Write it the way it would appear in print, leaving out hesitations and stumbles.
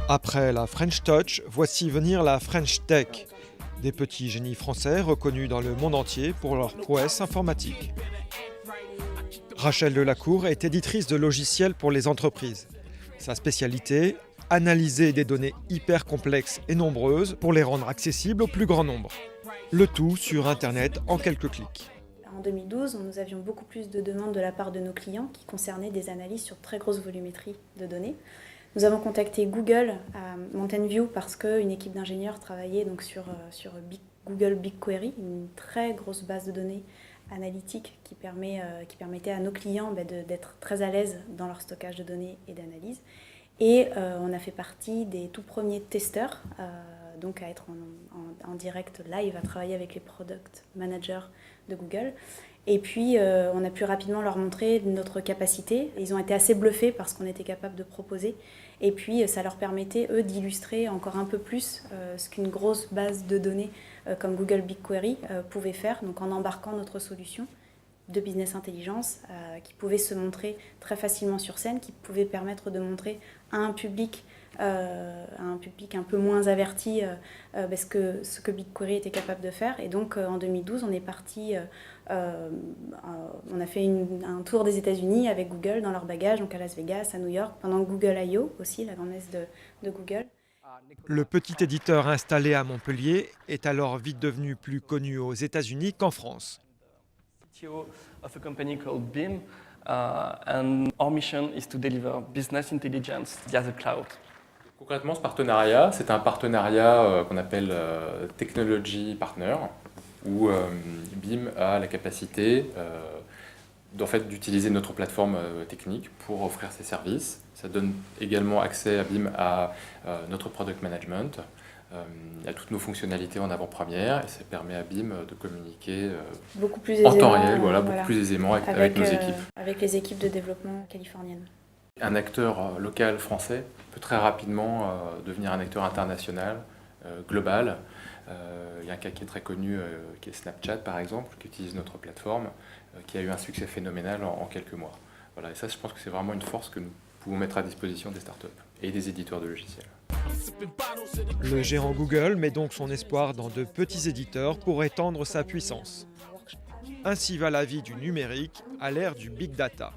Après la French Touch, voici venir la French Tech. Des petits génies français reconnus dans le monde entier pour leur prouesse informatique. Rachel Delacour est éditrice de logiciels pour les entreprises. Sa spécialité, analyser des données hyper complexes et nombreuses pour les rendre accessibles au plus grand nombre. Le tout sur Internet en quelques clics. En 2012, nous avions beaucoup plus de demandes de la part de nos clients qui concernaient des analyses sur très grosse volumétrie de données. Nous avons contacté Google à Mountain View parce qu'une équipe d'ingénieurs travaillait donc sur Google BigQuery, une très grosse base de données analytique qui permettait à nos clients d'être très à l'aise dans leur stockage de données et d'analyse. Et on a fait partie des tout premiers testeurs, donc à être en direct live, à travailler avec les product managers de Google. Et puis on a pu rapidement leur montrer notre capacité. Ils ont été assez bluffés parce qu'on était capable de proposer. Et puis ça leur permettait, eux, d'illustrer encore un peu plus ce qu'une grosse base de données comme Google BigQuery pouvait faire, donc en embarquant notre solution de business intelligence qui pouvait se montrer très facilement sur scène, qui pouvait permettre de montrer à un public un peu moins averti ce que BigQuery était capable de faire. Et donc en 2012, on est parti, on a fait un tour des États-Unis avec Google dans leur bagage, donc à Las Vegas, à New York, pendant Google I.O. aussi, la grande messe de Google. Le petit éditeur installé à Montpellier est alors vite devenu plus connu aux États-Unis qu'en France. CTO of a company called Beam, and our mission is to deliver business intelligence via the cloud. Concrètement, ce partenariat, c'est un partenariat qu'on appelle Technology Partner, où BIM a la capacité d'utiliser notre plateforme technique pour offrir ses services. Ça donne également accès à BIM à notre product management, à toutes nos fonctionnalités en avant-première, et ça permet à BIM de communiquer beaucoup plus en temps réel, beaucoup plus aisément avec nos équipes. Avec les équipes de développement californiennes. Un acteur local français peut très rapidement devenir un acteur international, global. Il y a un cas qui est très connu, qui est Snapchat par exemple, qui utilise notre plateforme, qui a eu un succès phénoménal en quelques mois. Voilà, et ça, je pense que c'est vraiment une force que nous pouvons mettre à disposition des startups et des éditeurs de logiciels. Le géant Google met donc son espoir dans de petits éditeurs pour étendre sa puissance. Ainsi va la vie du numérique à l'ère du big data.